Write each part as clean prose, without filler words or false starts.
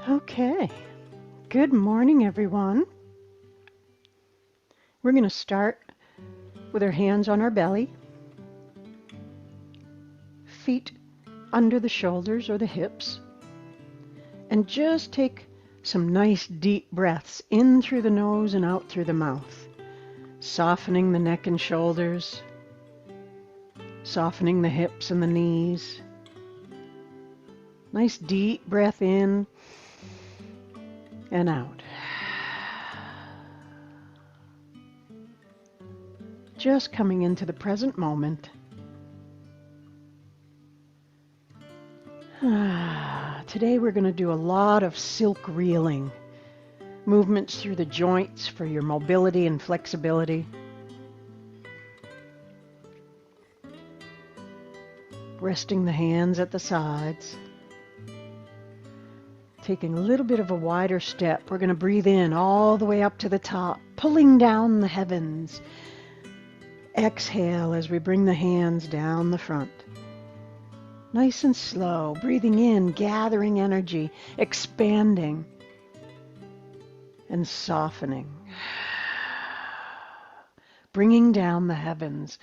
Okay, good morning, everyone. We're going to start with our hands on our belly, feet under the shoulders or the hips, and just take some nice deep breaths in through the nose and out through the mouth, softening the neck and shoulders, softening the hips and the knees. Nice deep breath in and out. Just coming into the present moment. Today we're going to do a lot of silk reeling, movements through the joints for your mobility and flexibility. Resting the hands at the sides. Taking a little bit of a wider step, we're going to breathe in all the way up to the top, pulling down the heavens. Exhale as we bring the hands down the front. Nice and slow, breathing in, gathering energy, expanding and softening. Bringing down the heavens.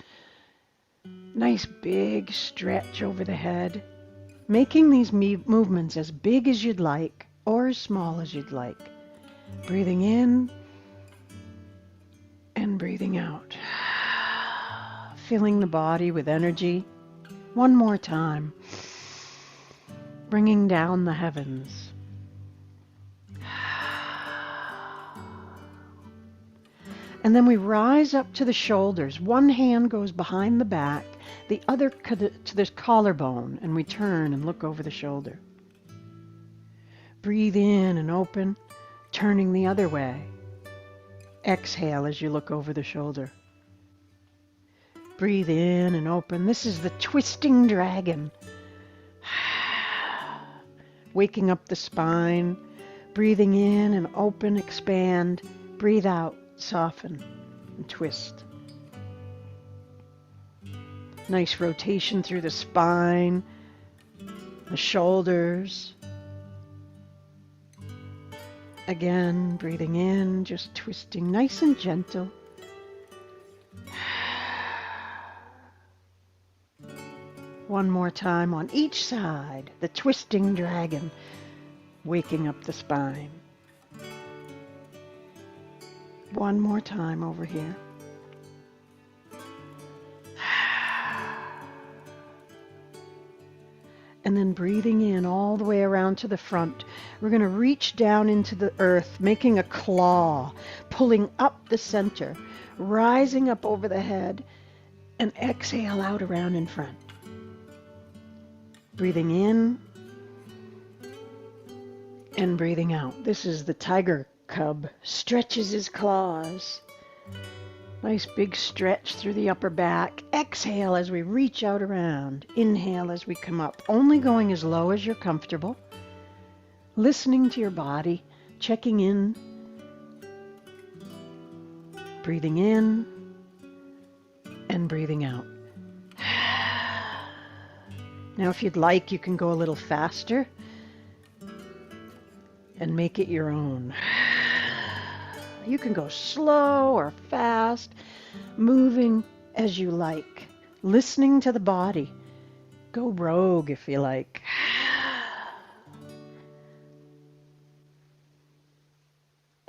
Nice big stretch over the head. Making these movements as big as you'd like or as small as you'd like. Breathing in and breathing out. Filling the body with energy. One more time. Bringing down the heavens. And then we rise up to the shoulders. One hand goes behind the back, the other to the collarbone, and we turn and look over the shoulder. Breathe in and open, turning the other way. Exhale as you look over the shoulder. Breathe in and open. This is the twisting dragon. Waking up the spine. Breathing in and open, expand. Breathe out, soften and twist. Nice rotation through the spine, the shoulders. Again, breathing in, just twisting nice and gentle. One more time on each side, the twisting dragon, waking up the spine. One more time over here. And then breathing in all the way around to the front. We're going to reach down into the earth, making a claw, pulling up the center, rising up over the head, and exhale out around in front. Breathing in and breathing out. This is the tiger cub. Stretches his claws. Nice big stretch through the upper back. Exhale as we reach out around. Inhale as we come up. Only going as low as you're comfortable. Listening to your body. Checking in. Breathing in and breathing out. Now, if you'd like, you can go a little faster and make it your own. You can go slow or fast, moving as you like, listening to the body. Go rogue if you like.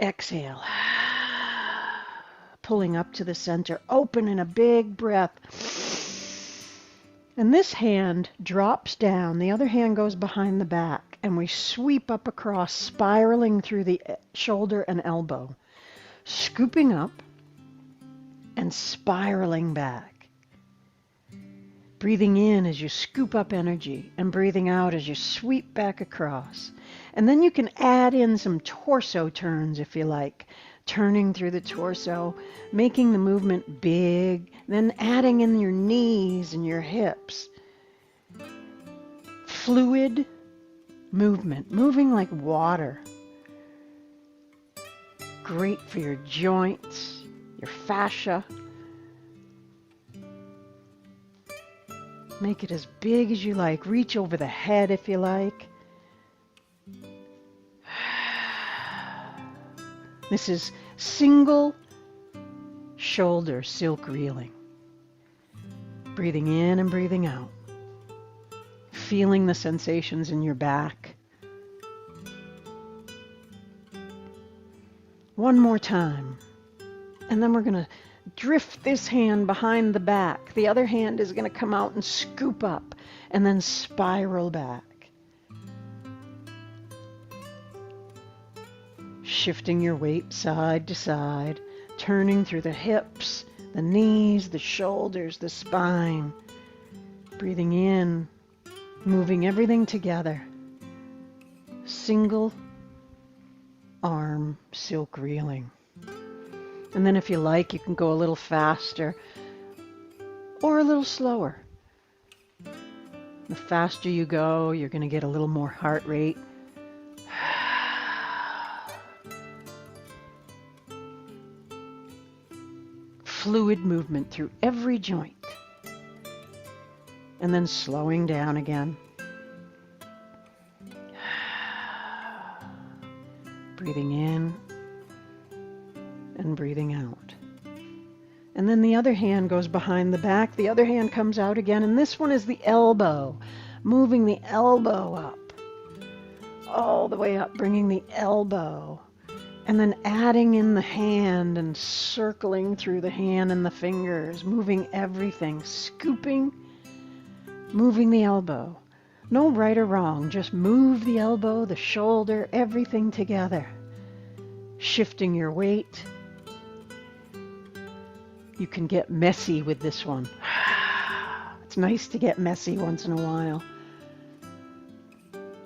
Exhale. Pulling up to the center, open in a big breath. And this hand drops down, the other hand goes behind the back, and we sweep up across, spiraling through the shoulder and elbow, scooping up and spiraling back. Breathing in as you scoop up energy, and breathing out as you sweep back across. And then you can add in some torso turns if you like, turning through the torso, making the movement big, then adding in your knees and your hips. Fluid movement, moving like water. Great for your joints, your fascia. Make it as big as you like. Reach over the head if you like. This is single shoulder silk reeling. Breathing in and breathing out. Feeling the sensations in your back. One more time. And then we're going to drift this hand behind the back. The other hand is going to come out and scoop up and then spiral back. Shifting your weight side to side, turning through the hips, the knees, the shoulders, the spine. Breathing in, moving everything together. Single arm silk reeling. And then if you like, you can go a little faster or a little slower. The faster you go, you're going to get a little more heart rate. Fluid movement through every joint. And then slowing down again. Breathing in and breathing out. And then the other hand goes behind the back. The other hand comes out again. And this one is the elbow. Moving the elbow up. All the way up, bringing the elbow. And then adding in the hand and circling through the hand and the fingers. Moving everything. Scooping. Moving the elbow. No right or wrong. Just move the elbow, the shoulder, everything together. Shifting your weight. You can get messy with this one. It's nice to get messy once in a while.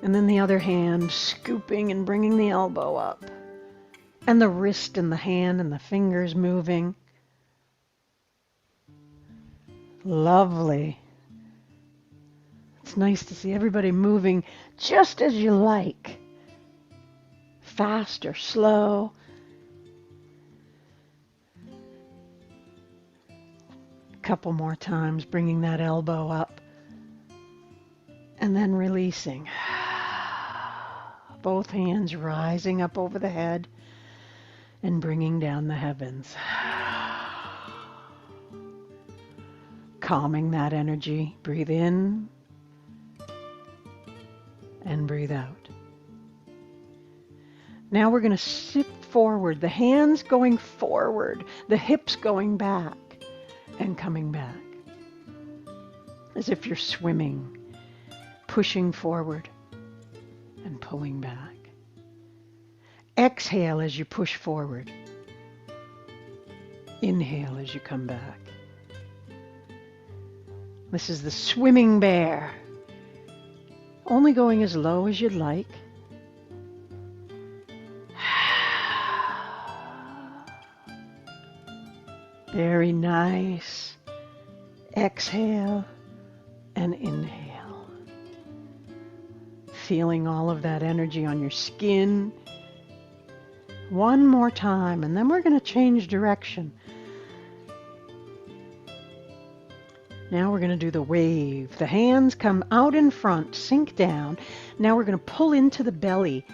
And then the other hand, scooping and bringing the elbow up. And the wrist and the hand and the fingers moving. Lovely. It's nice to see everybody moving just as you like. Fast or slow. Couple more times, bringing that elbow up and then releasing. Both hands rising up over the head and bringing down the heavens. Calming that energy. Breathe in and breathe out. Now we're going to sit forward, the hands going forward, the hips going back. And coming back, as if you're swimming, pushing forward and pulling back. Exhale as you push forward. Inhale as you come back. This is the swimming bear. Only going as low as you'd like. Very nice. Exhale and inhale. Feeling all of that energy on your skin. One more time, and then we're going to change direction. Now we're going to do the wave. The hands come out in front, sink down. Now we're going to pull into the belly.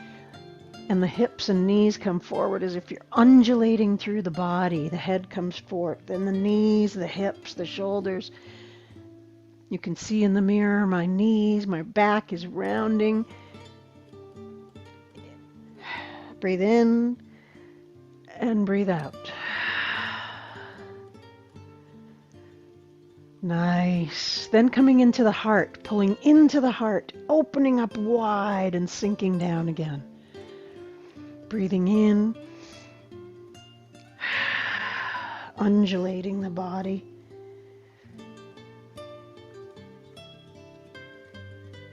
And the hips and knees come forward as if you're undulating through the body. The head comes forward. Then the knees, the hips, the shoulders. You can see in the mirror my knees, my back is rounding. Breathe in and breathe out. Nice. Then coming into the heart, pulling into the heart, opening up wide and sinking down again. Breathing in, undulating the body.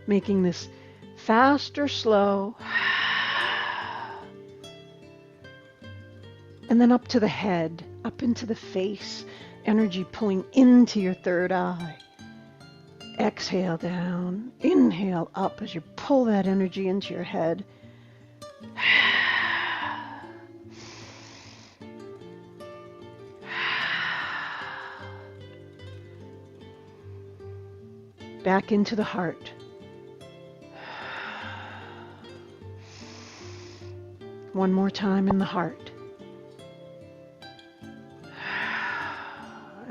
Making this fast or slow. And then up to the head, up into the face. Energy pulling into your third eye. Exhale down, inhale up as you pull that energy into your head. Back into the heart. One more time in the heart.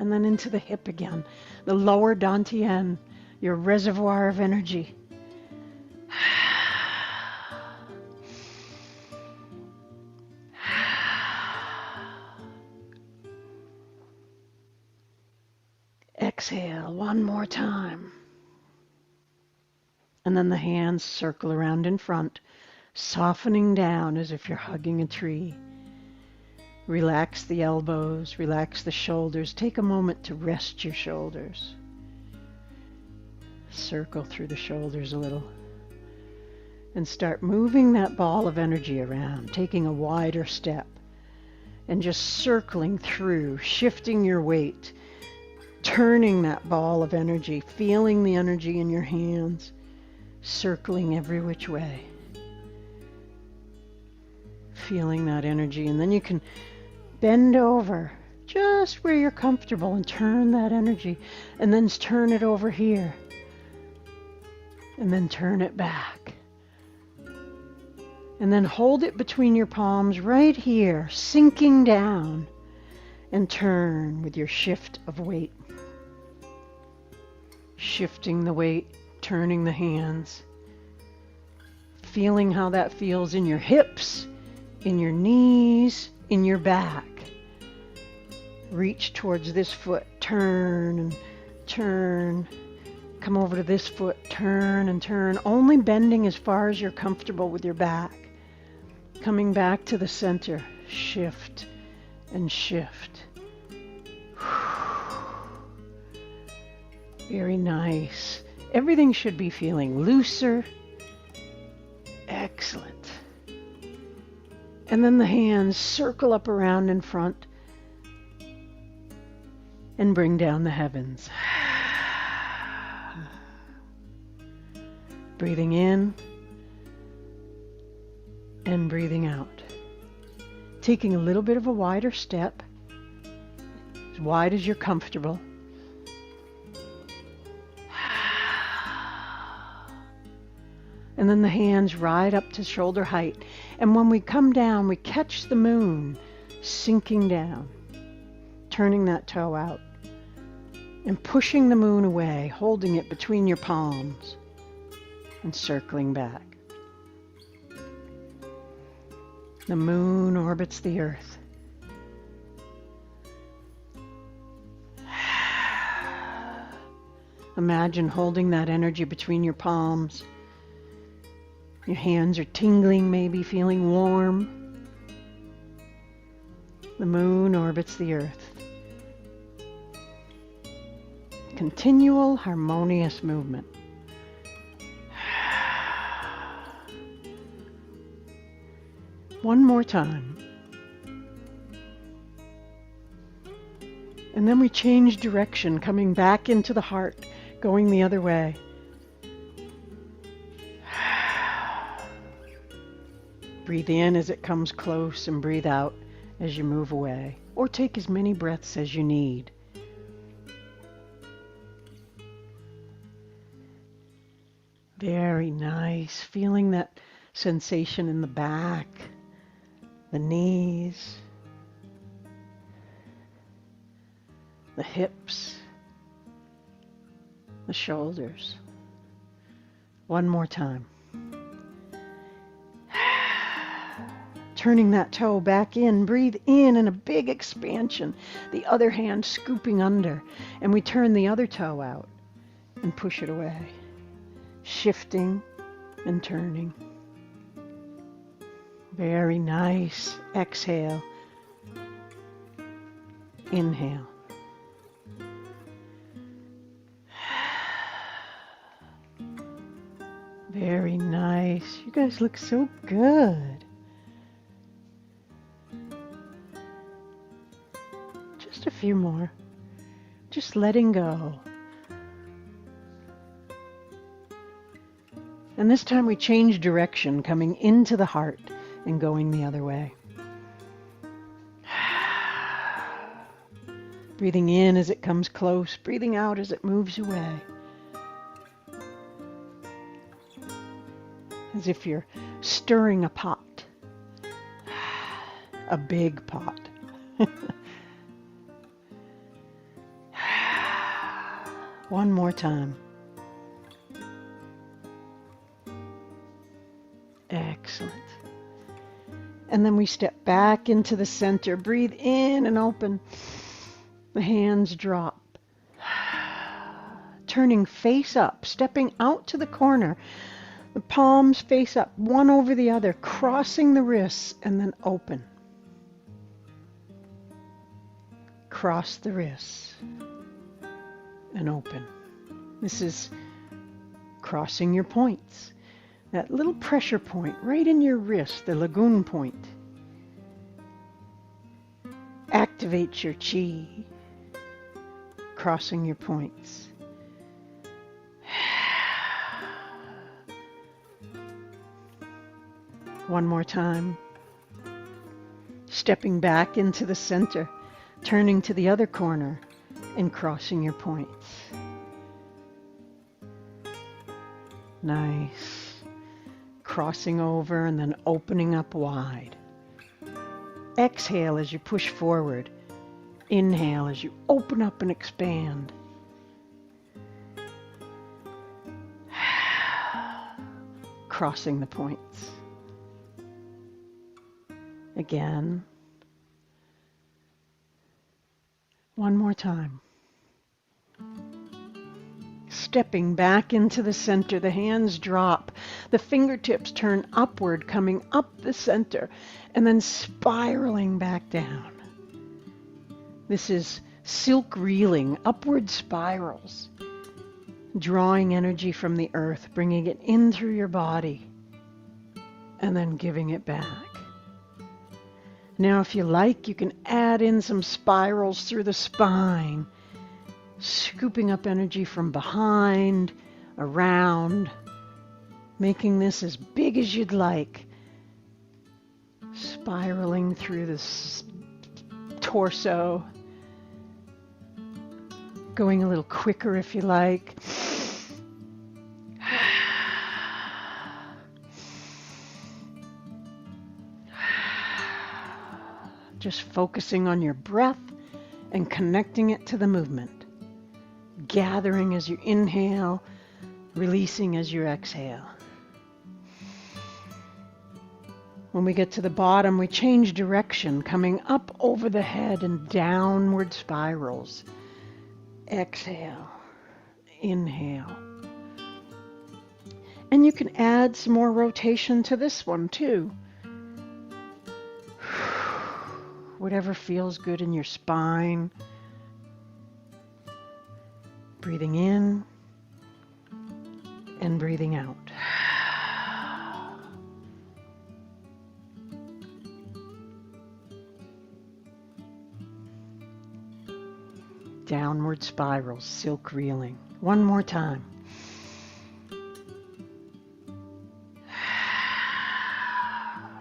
and then into the hip again. The lower dantian, your reservoir of energy. Exhale one more time. And then the hands circle around in front, softening down as if you're hugging a tree. Relax the elbows, relax the shoulders. Take a moment to rest your shoulders. Circle through the shoulders a little. And start moving that ball of energy around, taking a wider step. And just circling through, shifting your weight, turning that ball of energy, feeling the energy in your hands, circling every which way. Feeling that energy, and then you can bend over just where you're comfortable and turn that energy, and then turn it over here, and then turn it back. And then hold it between your palms right here, sinking down, and turn with your shift of weight. Shifting the weight, turning the hands, feeling how that feels in your hips, in your knees, in your back. Reach towards this foot, turn and turn. Come over to this foot, turn and turn, only bending as far as you're comfortable with your back. Coming back to the center, shift and shift. Very nice. Everything should be feeling looser. Excellent. And then the hands circle up around in front and bring down the heavens. Breathing in and breathing out. Taking a little bit of a wider step, as wide as you're comfortable. And then the hands right up to shoulder height. And when we come down, we catch the moon sinking down, turning that toe out and pushing the moon away, holding it between your palms and circling back. The moon orbits the earth. Imagine holding that energy between your palms. Your hands are tingling, maybe feeling warm. The moon orbits the earth. Continual harmonious movement. One more time. And then we change direction, coming back into the heart, going the other way. Breathe in as it comes close and breathe out as you move away. Or take as many breaths as you need. Very nice. Feeling that sensation in the back, the knees, the hips, the shoulders. One more time. Turning that toe back in, breathe in a big expansion. The other hand scooping under. And we turn the other toe out and push it away. Shifting and turning. Very nice. Exhale. Inhale. Very nice. You guys look so good. Just a few more. Just letting go. And this time we change direction, coming into the heart and going the other way. Breathing in as it comes close, breathing out as it moves away. As if you're stirring a pot. A big pot. One more time. Excellent. And then we step back into the center. Breathe in and open. The hands drop. Turning face up, stepping out to the corner. The palms face up, one over the other, crossing the wrists, and then open. Cross the wrists and open. This is crossing your points. That little pressure point right in your wrist, the lagoon point, activates your chi. Crossing your points. One more time. Stepping back into the center, turning to the other corner and crossing your points. Nice. Crossing over and then opening up wide. Exhale as you push forward. Inhale as you open up and expand. Crossing the points. Again. One more time. Stepping back into the center, the hands drop, the fingertips turn upward, coming up the center, and then spiraling back down. This is silk reeling, upward spirals, drawing energy from the earth, bringing it in through your body, and then giving it back. Now, if you like, you can add in some spirals through the spine, scooping up energy from behind, around, making this as big as you'd like, spiraling through the torso, going a little quicker if you like. Just focusing on your breath and connecting it to the movement. Gathering as you inhale, releasing as you exhale. When we get to the bottom, we change direction, coming up over the head and downward spirals. Exhale, inhale. And you can add some more rotation to this one too. Whatever feels good in your spine. Breathing in and breathing out. Downward spirals, silk reeling. One more time.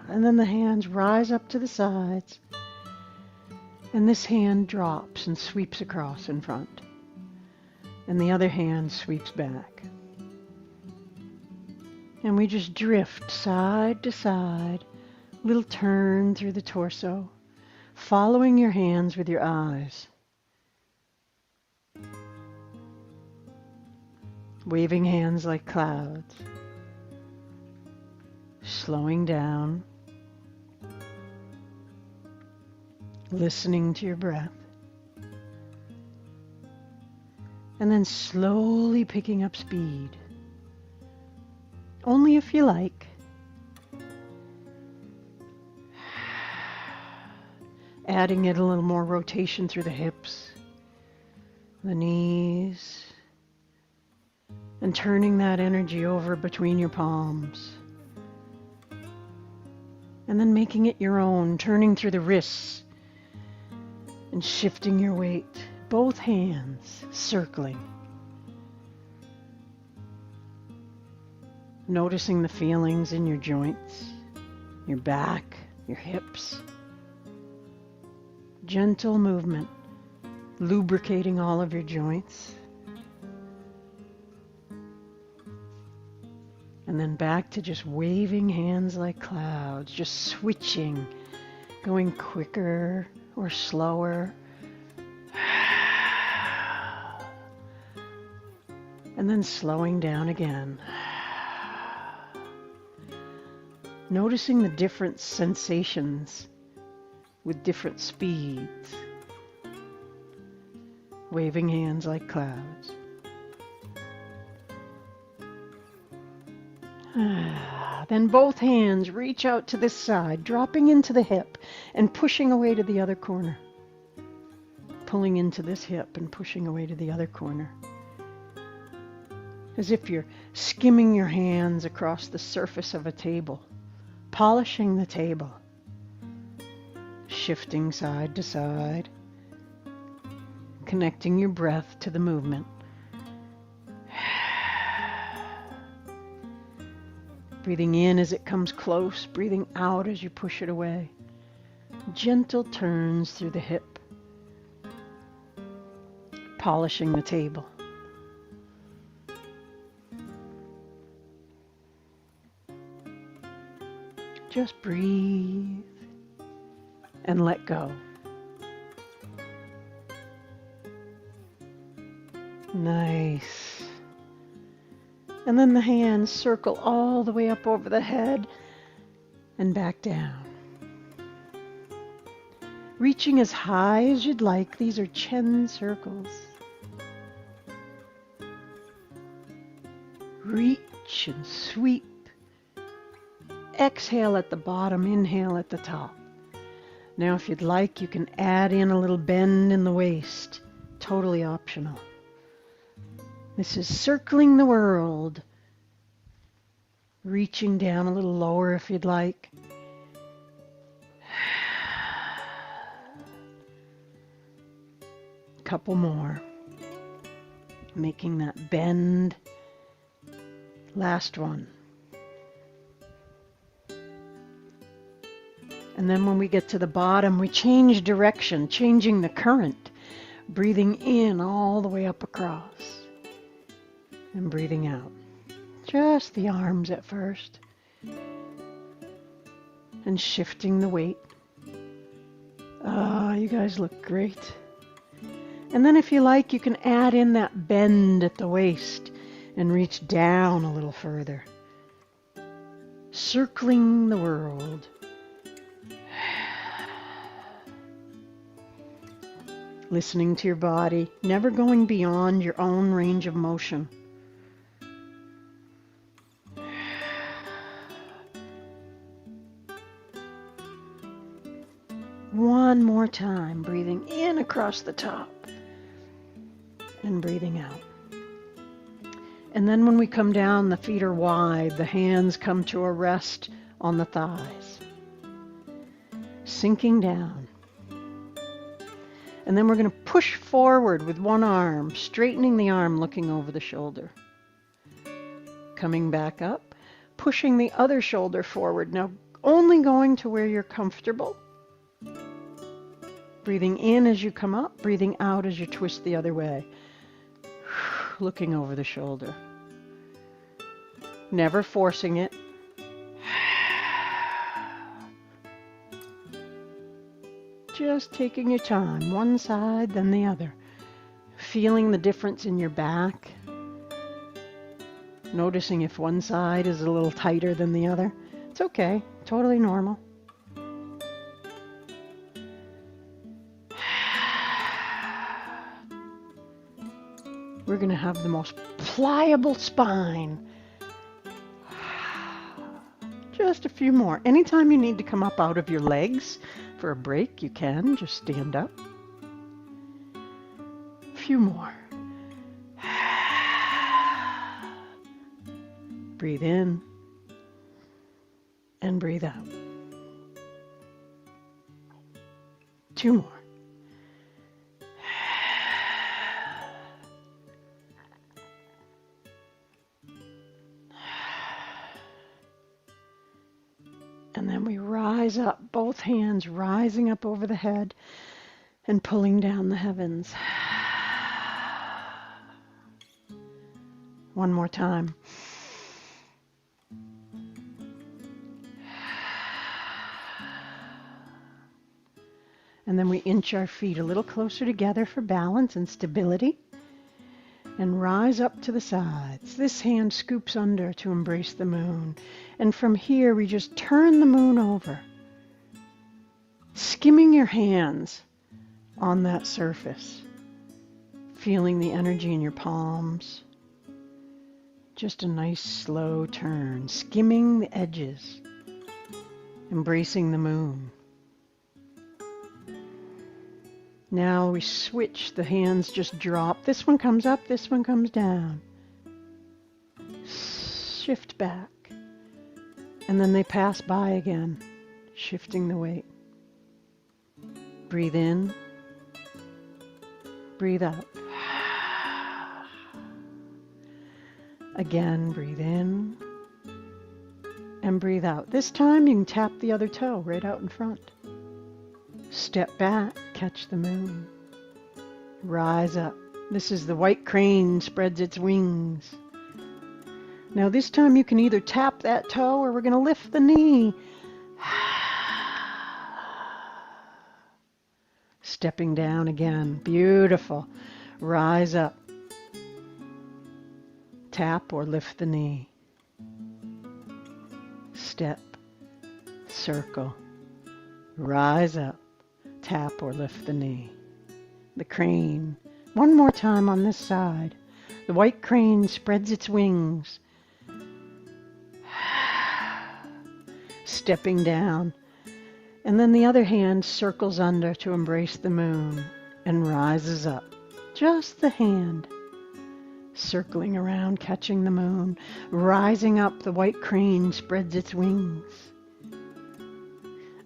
And then the hands rise up to the sides. And this hand drops and sweeps across in front. And the other hand sweeps back. And we just drift side to side, little turn through the torso, following your hands with your eyes. Waving hands like clouds. Slowing down. Listening to your breath. And then slowly picking up speed. Only if you like. Adding it a little more rotation through the hips, the knees, and turning that energy over between your palms. And then making it your own, turning through the wrists and shifting your weight, both hands circling. Noticing the feelings in your joints, your back, your hips. Gentle movement, lubricating all of your joints. And then back to just waving hands like clouds, just switching, going quicker or slower. And then slowing down again. Noticing the different sensations with different speeds. Waving hands like clouds. Then both hands reach out to this side, dropping into the hip and pushing away to the other corner. Pulling into this hip and pushing away to the other corner. As if you're skimming your hands across the surface of a table, polishing the table, shifting side to side, connecting your breath to the movement. Breathing in as it comes close, breathing out as you push it away. Gentle turns through the hip, polishing the table. Just breathe and let go. Nice. And then the hands circle all the way up over the head and back down. Reaching as high as you'd like. These are chin circles. Reach and sweep. Exhale at the bottom, inhale at the top. Now if you'd like, you can add in a little bend in the waist. Totally optional. This is circling the world. Reaching down a little lower if you'd like. Couple more. Making that bend. Last one. And then when we get to the bottom, we change direction, changing the current. Breathing in all the way up across. And breathing out. Just the arms at first. And shifting the weight. Ah, you guys look great. And then if you like, you can add in that bend at the waist and reach down a little further. Circling the world. Listening to your body, never going beyond your own range of motion. One more time, breathing in across the top and breathing out. And then when we come down, the feet are wide, the hands come to a rest on the thighs. Sinking down. And then we're going to push forward with one arm, straightening the arm, looking over the shoulder. Coming back up, pushing the other shoulder forward. Now, only going to where you're comfortable. Breathing in as you come up, breathing out as you twist the other way. Looking over the shoulder. Never forcing it. Just taking your time, one side, then the other. Feeling the difference in your back. Noticing if one side is a little tighter than the other. It's okay, totally normal. We're going to have the most pliable spine. Just a few more. Anytime you need to come up out of your legs for a break, you can. Just stand up. A few more. Breathe in and breathe out. 2 more. And then we rise up, both hands rising up over the head and pulling down the heavens. One more time. And then we inch our feet a little closer together for balance and stability. and rise up to the sides. This hand scoops under to embrace the moon. And from here, we just turn the moon over, skimming your hands on that surface, feeling the energy in your palms. Just a nice slow turn, skimming the edges, embracing the moon. Now we switch, the hands just drop. This one comes up, this one comes down. Shift back. And then they pass by again, shifting the weight. Breathe in. Breathe out. Again, breathe in. And breathe out. This time you can tap the other toe right out in front. Step back, catch the moon. Rise up. This is the white crane spreads its wings. Now this time you can either tap that toe or we're going to lift the knee. Stepping down again. Beautiful. Rise up. Tap or lift the knee. Step. Circle. Rise up. Tap or lift the knee. The crane. One more time on this side. The white crane spreads its wings. Stepping down. And then the other hand circles under to embrace the moon and rises up. Just the hand. Circling around, catching the moon. Rising up, the white crane spreads its wings.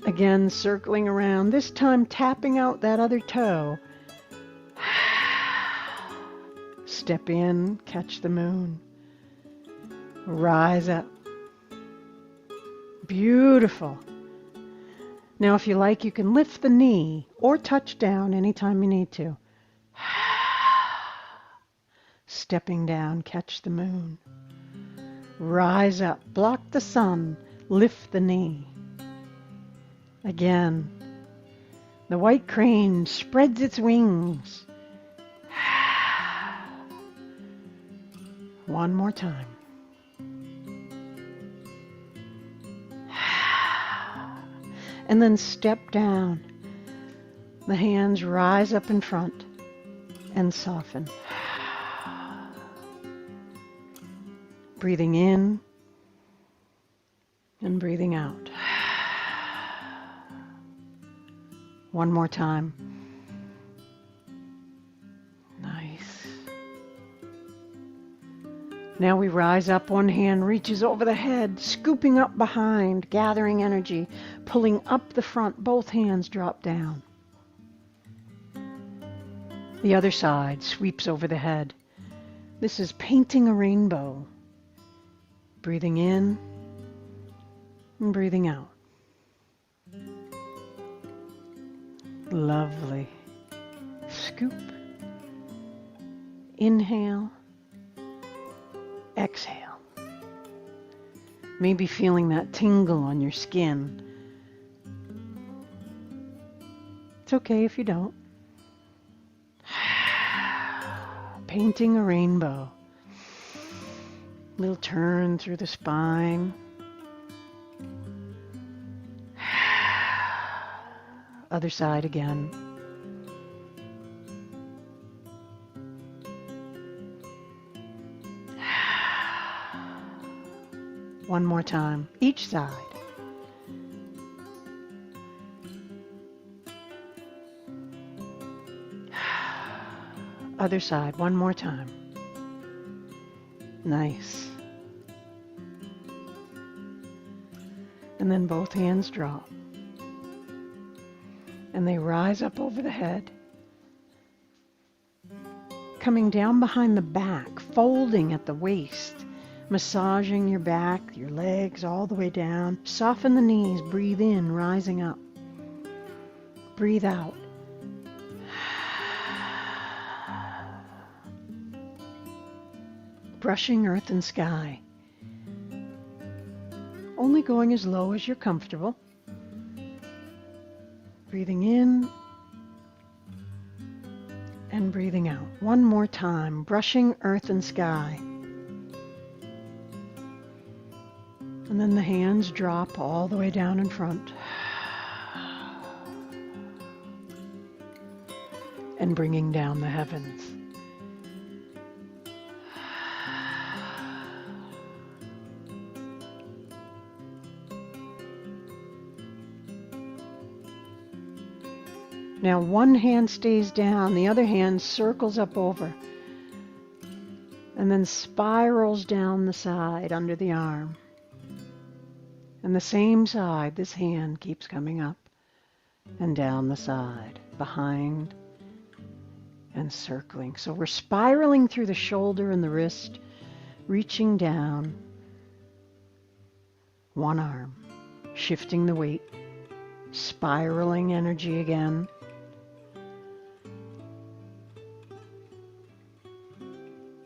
Again, circling around, this time tapping out that other toe. Step in, catch the moon. Rise up. Beautiful. Now, if you like, you can lift the knee or touch down anytime you need to. Stepping down, catch the moon. Rise up, block the sun, lift the knee. Again, the white crane spreads its wings. One more time. And then step down. The hands rise up in front and soften. Breathing in and breathing out. One more time. Nice. Now we rise up. One hand reaches over the head, scooping up behind, gathering energy, pulling up the front. Both hands drop down. The other side sweeps over the head. This is painting a rainbow. Breathing in and breathing out. Lovely. Scoop. Inhale. Exhale. Maybe feeling that tingle on your skin. It's okay if you don't. Painting a rainbow. Little turn through the spine. Other side again. One more time, each side. Other side, one more time. Nice. And then both hands drop. And they rise up over the head, coming down behind the back, folding at the waist, massaging your back, your legs all the way down. Soften the knees, breathe in, rising up. Breathe out. Brushing earth and sky. Only going as low as you're comfortable. Breathing in and breathing out. One more time, brushing earth and sky. And then the hands drop all the way down in front. And bringing down the heavens. Now one hand stays down, the other hand circles up over, and then spirals down the side under the arm. And the same side, this hand keeps coming up and down the side, behind and circling. So we're spiraling through the shoulder and the wrist, reaching down one arm, shifting the weight, spiraling energy again.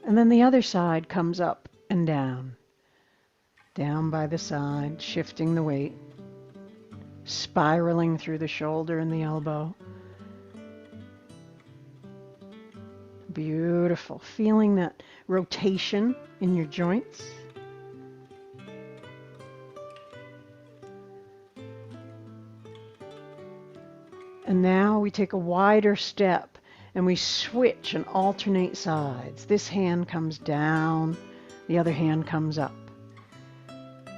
And then the other side comes up and down by the side, shifting the weight, spiraling through the shoulder and the elbow. Beautiful. Feeling that rotation in your joints. And now we take a wider step and we switch and alternate sides. This hand comes down, the other hand comes up.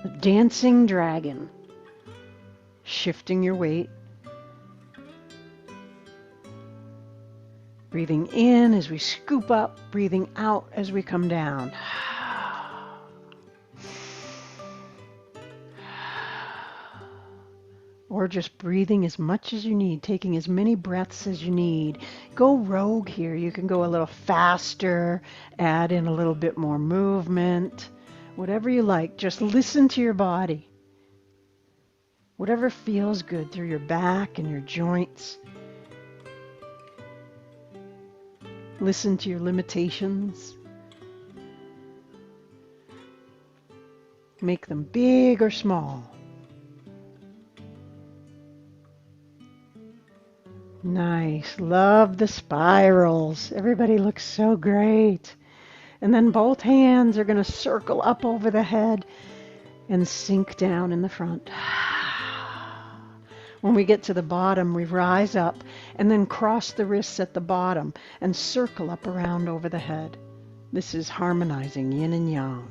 A dancing dragon, shifting your weight. Breathing in as we scoop up, breathing out as we come down. Or just breathing as much as you need, taking as many breaths as you need. Go rogue here. You can go a little faster, add in a little bit more movement, whatever you like. Just listen to your body. Whatever feels good through your back and your joints. Listen to your limitations. Make them big or small. Nice. Love the spirals. Everybody looks so great. And then both hands are going to circle up over the head and sink down in the front. When we get to the bottom, we rise up and then cross the wrists at the bottom and circle up around over the head. This is harmonizing yin and yang.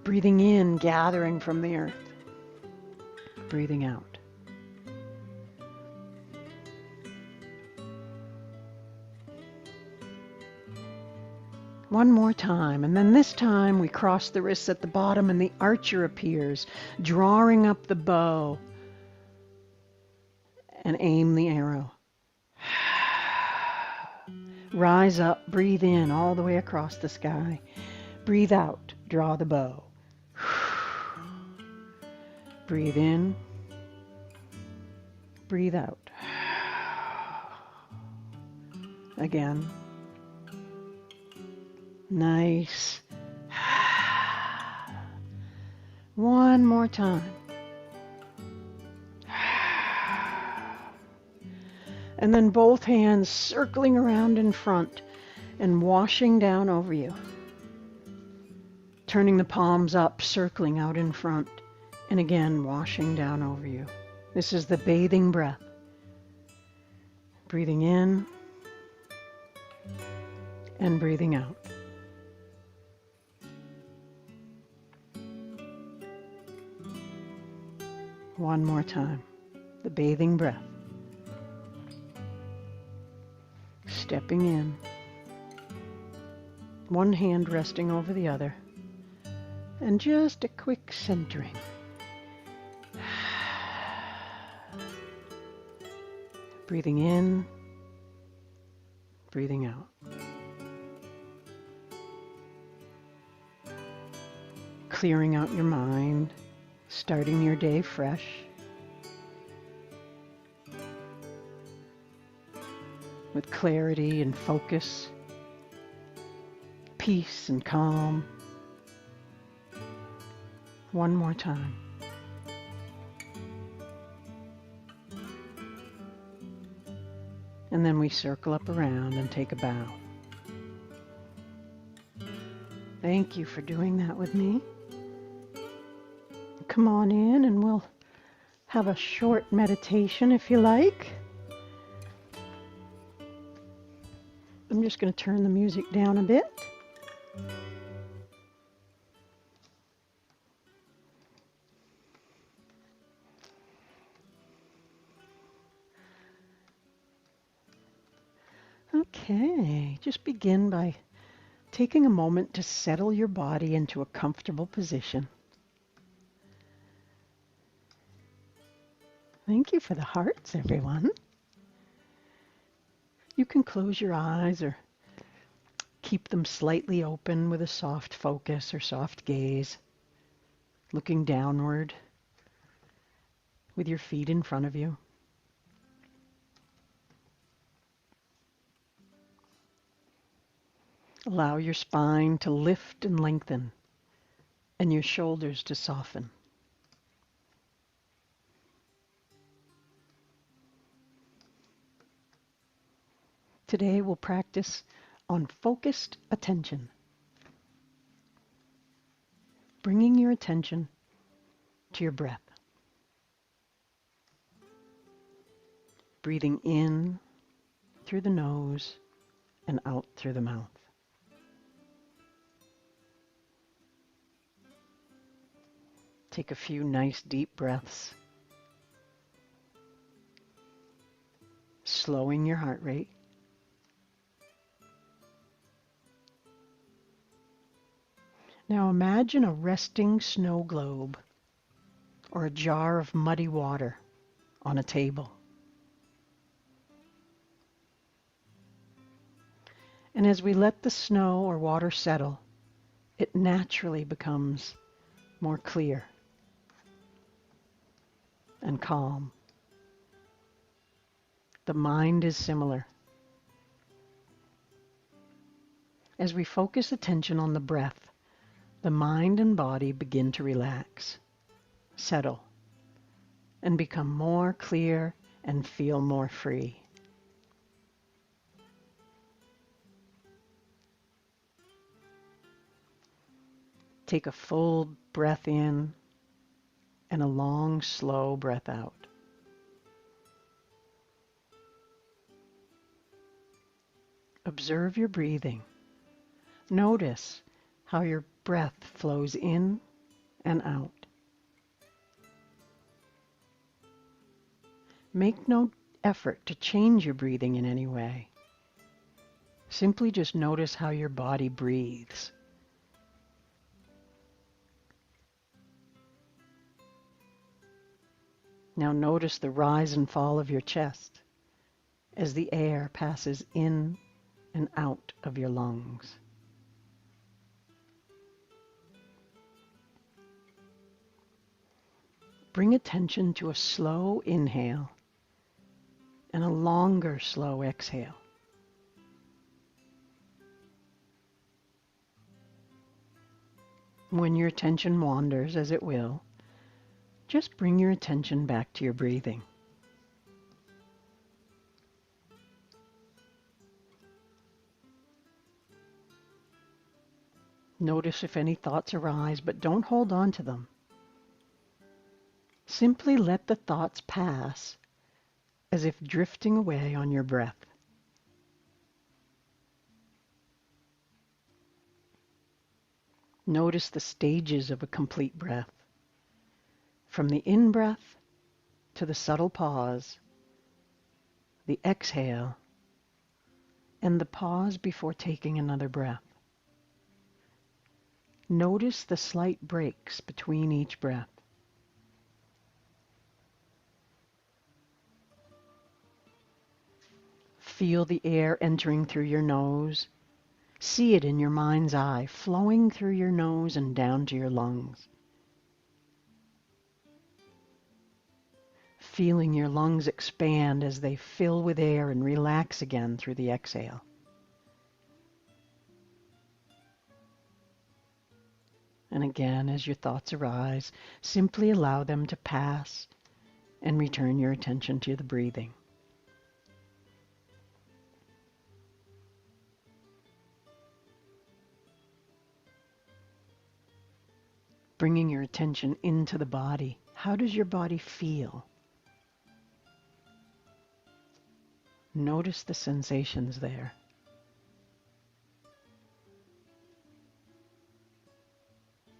Breathing in, gathering from the earth. Breathing out. One more time, and then this time we cross the wrists at the bottom and the archer appears, drawing up the bow, and aim the arrow. Rise up, breathe in all the way across the sky. Breathe out, draw the bow. Breathe in, breathe out. Again. Nice. One more time. And then both hands circling around in front and washing down over you. Turning the palms up, circling out in front, and again washing down over you. This is the bathing breath. Breathing in and breathing out. One more time. The bathing breath. Stepping in. One hand resting over the other. And just a quick centering. Breathing in. Breathing out. Clearing out your mind. Starting your day fresh. With clarity and focus, peace and calm. One more time. And then we circle up around and take a bow. Thank you for doing that with me. Come on in and we'll have a short meditation if you like. I'm just going to turn the music down a bit. Okay, just begin by taking a moment to settle your body into a comfortable position. Thank you for the hearts, everyone. You can close your eyes or keep them slightly open with a soft focus or soft gaze, looking downward with your feet in front of you. Allow your spine to lift and lengthen and your shoulders to soften. Today we'll practice on focused attention, bringing your attention to your breath. Breathing in through the nose and out through the mouth. Take a few nice deep breaths, slowing your heart rate. Now imagine a resting snow globe or a jar of muddy water on a table. And as we let the snow or water settle, it naturally becomes more clear and calm. The mind is similar. As we focus attention on the breath, the mind and body begin to relax, settle, and become more clear and feel more free. Take a full breath in and a long, slow breath out. Observe your breathing. Notice how your breath flows in and out. Make no effort to change your breathing in any way. Simply just notice how your body breathes. Now notice the rise and fall of your chest as the air passes in and out of your lungs. Bring attention to a slow inhale and a longer slow exhale. When your attention wanders, as it will, just bring your attention back to your breathing. Notice if any thoughts arise, but don't hold on to them. Simply let the thoughts pass as if drifting away on your breath. Notice the stages of a complete breath, from the in-breath to the subtle pause, the exhale, and the pause before taking another breath. Notice the slight breaks between each breath. Feel the air entering through your nose. See it in your mind's eye, flowing through your nose and down to your lungs. Feeling your lungs expand as they fill with air and relax again through the exhale. And again, as your thoughts arise, simply allow them to pass and return your attention to the breathing. Bringing your attention into the body. How does your body feel? Notice the sensations there.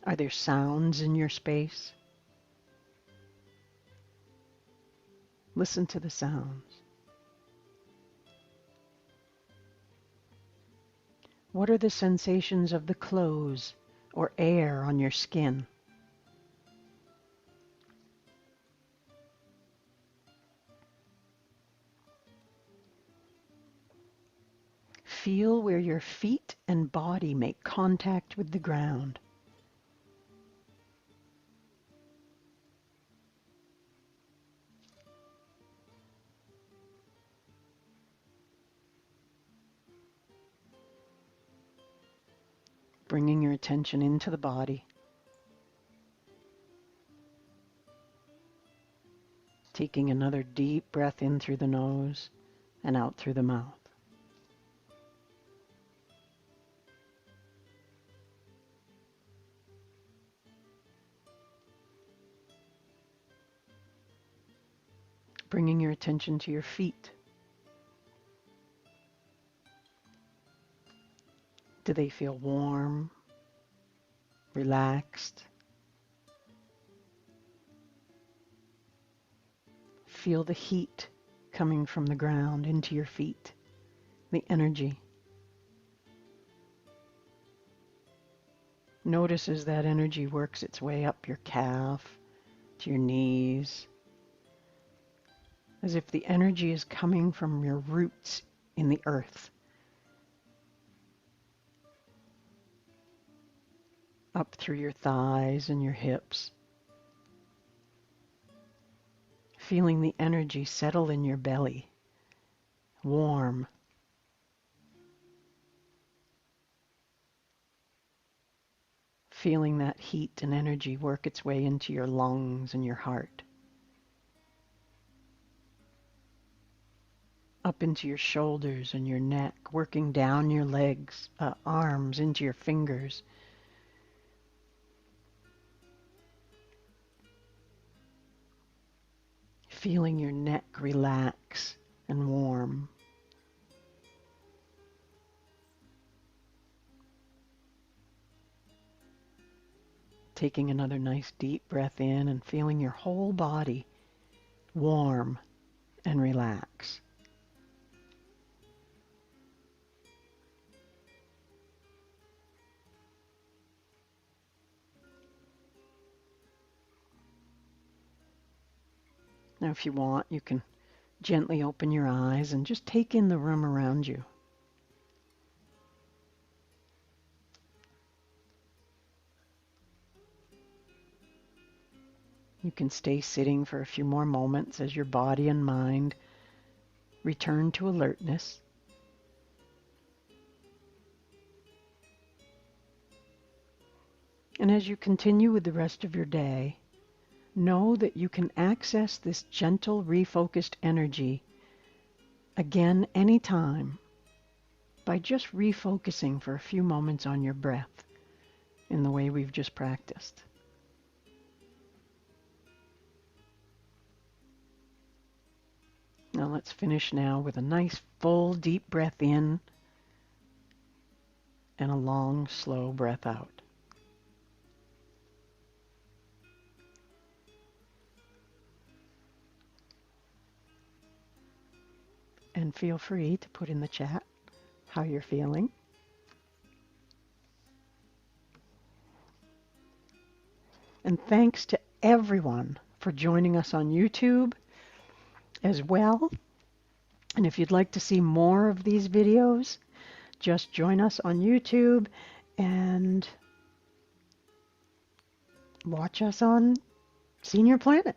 Are there sounds in your space? Listen to the sounds. What are the sensations of the clothes or air on your skin? Feel where your feet and body make contact with the ground. Bringing your attention into the body. Taking another deep breath in through the nose and out through the mouth. Bringing your attention to your feet. Do they feel warm, relaxed? Feel the heat coming from the ground into your feet, the energy. Notice as that energy works its way up your calf, to your knees, as if the energy is coming from your roots in the earth, up through your thighs and your hips, feeling the energy settle in your belly, warm. Feeling that heat and energy work its way into your lungs and your heart, up into your shoulders and your neck, working down your legs, arms, into your fingers. Feeling your neck relax and warm. Taking another nice deep breath in and feeling your whole body warm and relax. Now, if you want, you can gently open your eyes and just take in the room around you. You can stay sitting for a few more moments as your body and mind return to alertness. And as you continue with the rest of your day, know that you can access this gentle, refocused energy again anytime by just refocusing for a few moments on your breath in the way we've just practiced. Now let's finish now with a nice full deep breath in and a long slow breath out. And feel free to put in the chat how you're feeling. And thanks to everyone for joining us on YouTube as well. And if you'd like to see more of these videos, just join us on YouTube and watch us on Senior Planet.